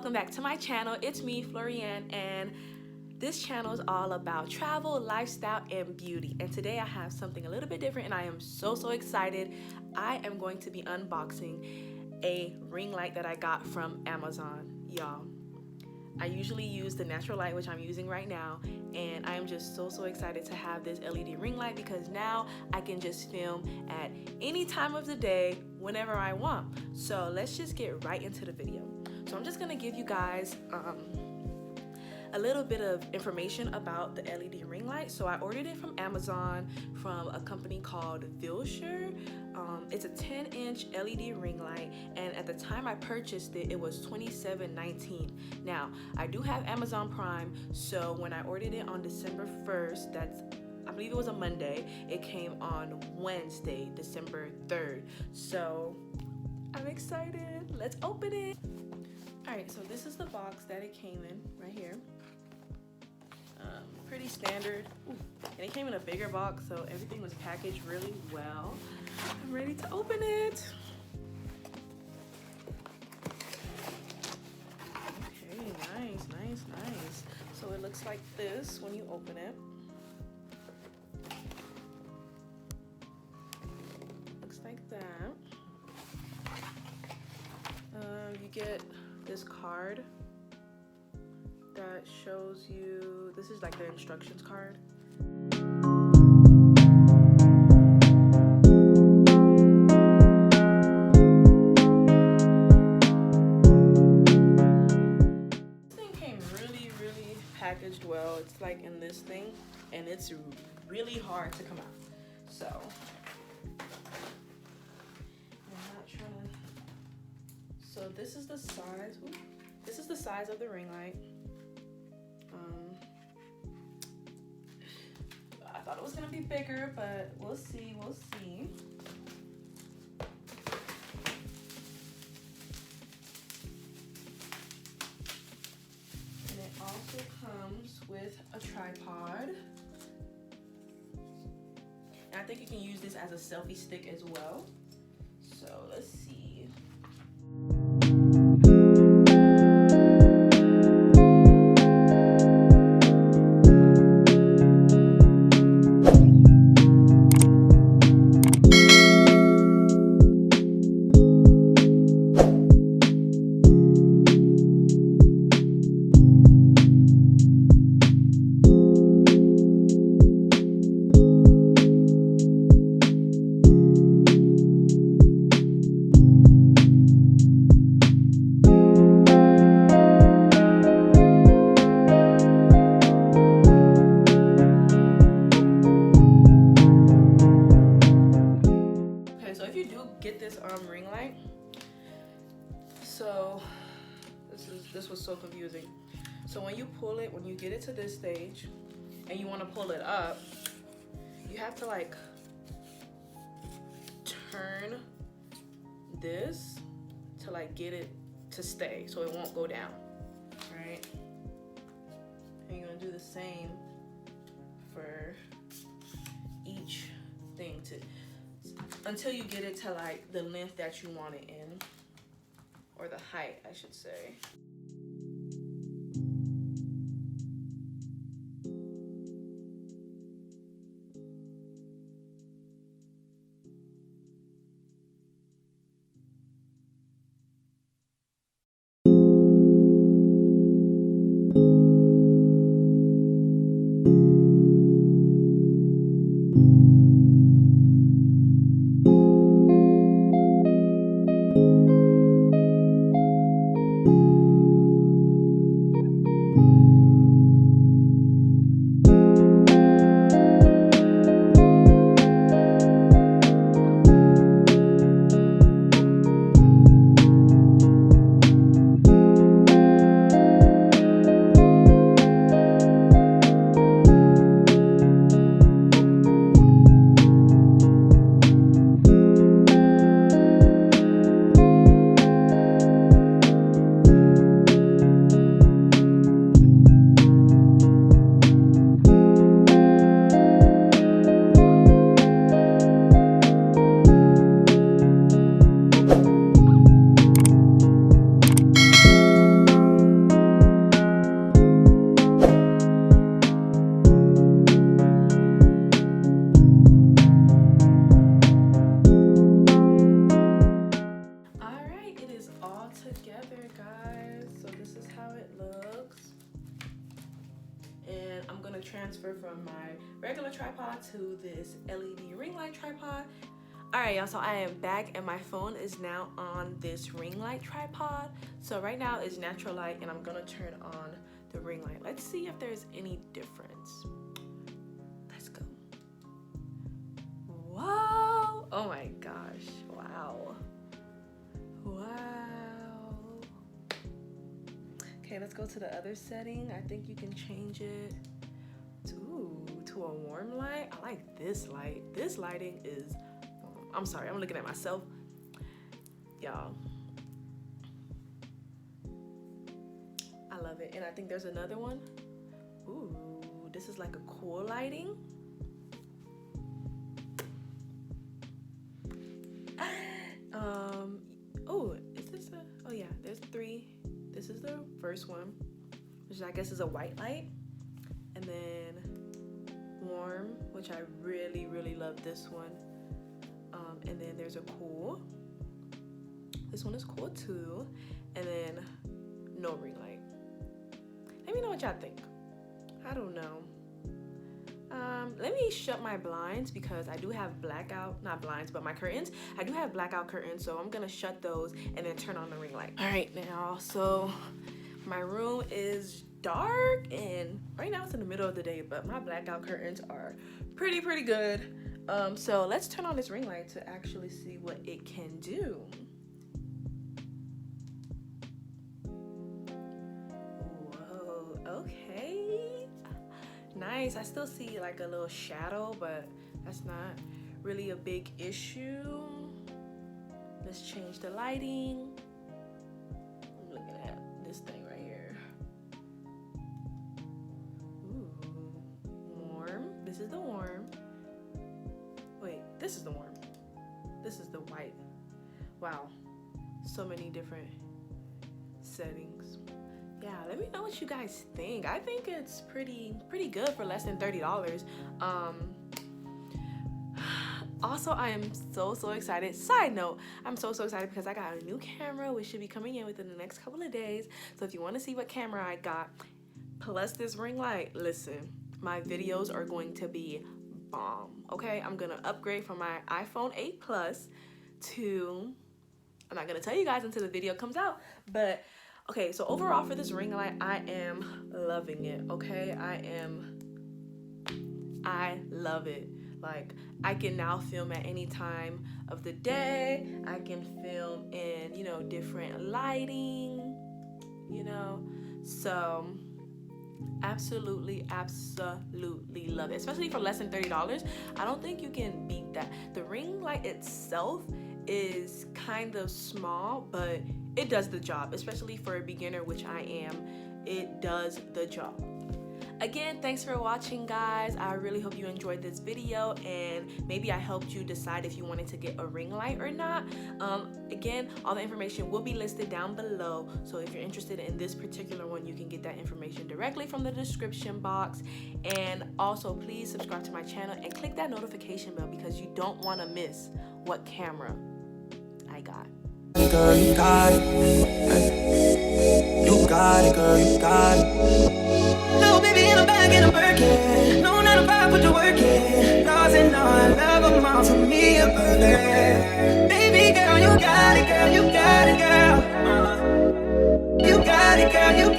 welcome back to my channel. It's me, Florianne, and this channel is all about travel, lifestyle, and beauty. And today I have something a little bit different and I am so excited. I am going to be unboxing a ring light that I got from Amazon, y'all. I usually use the natural light, which I'm using right now, and I am just so excited to have this LED ring light because now I can just film at any time of the day whenever I want. So let's just get right into the video. So I'm just gonna give you guys a little bit of information about the LED ring light. So I ordered it from Amazon from a company called Vilshire. It's a 10-inch LED ring light, and at the time I purchased it, it was $27.19. Now, I do have Amazon Prime, so when I ordered it on December 1st, I believe it was a Monday, it came on Wednesday, December 3rd. So I'm excited. Let's open it. All right, so this is the box that it came in right here. Pretty standard. Ooh, and it came in a bigger box, so everything was packaged really well. I'm ready to open it. Okay, nice. So it looks like this when you open it. Looks like that. You get this card that shows you, this is like the instructions card. This thing came really packaged well. It's like in this thing, and it's really hard to come out. So I'm not trying to. So this is the size. Ooh, this is the size of the ring light. I thought it was gonna be bigger, but we'll see. And it also comes with a tripod. And I think you can use this as a selfie stick as well. So let's see. Get this ring light. So this was so confusing. So when you pull it, when you get it to this stage and you want to pull it up, you have to like turn this to like get it to stay so it won't go down, right? And you're gonna do the same for each thing until you get it to like the length that you want it in, or the height, I should say. to transfer from my regular tripod to this LED ring light tripod. Alright y'all, so I am back and my phone is now on this ring light tripod. So right now it's natural light and I'm gonna turn on the ring light. Let's see if there's any difference. Let's go. Whoa! Oh my gosh, wow. Wow. Okay, let's go to the other setting. I think you can change it to a warm light. I like this light. This lighting is, I'm sorry, I'm looking at myself. Y'all. I love it. And I think there's another one. Ooh, this is like a cool lighting. Oh, is this oh yeah, there's 3. This is the first one, which I guess is a white light. And then warm, which I really, really love this one. And then there's a cool. This one is cool too. And then no ring light. Let me know what y'all think. I don't know. Let me shut my blinds because I do have blackout, not blinds, but my curtains. I do have blackout curtains, so I'm gonna shut those and then turn on the ring light. All right, now, so my room is dark and right now it's in the middle of the day, but my blackout curtains are pretty good. So let's turn on this ring light to actually see what it can do. Whoa, okay. Nice. I still see like a little shadow, but that's not really a big issue. Let's change the lighting. I'm looking at this thing right here. Ooh, warm. This is the warm. Wait, this is the warm. This is the white. Wow, so many different settings. Yeah, let me know what you guys think. I think it's pretty good for less than $30. Also, I am so excited. Side note, I'm so excited because I got a new camera which should be coming in within the next couple of days. So if you want to see what camera I got plus this ring light, listen, my videos are going to be bomb. Okay, I'm gonna upgrade from my iPhone 8 Plus to, I'm not gonna tell you guys until the video comes out, but okay, so overall for this ring light, I am loving it. Okay, I love it. Like, I can now film at any time of the day. I can film in, you know, different lighting, you know, so absolutely love it, especially for less than $30. I don't think you can beat that. The ring light itself is kind of small, but it does the job, especially for a beginner, which I am. It does the job. Again, thanks for watching, guys. I really hope you enjoyed this video and maybe I helped you decide if you wanted to get a ring light or not. Again, all the information will be listed down below, so if you're interested in this particular one, you can get that information directly from the description box. And also, please subscribe to my channel and click that notification bell because you don't want to miss what camera I got. Girl, you got it. You got it, girl, you got it. No, baby, in the bag and I'm working. No, not about what you're working. Cause and all I love them all to me a burger. Baby girl, you got it, girl, you got it, girl. You got it, girl, you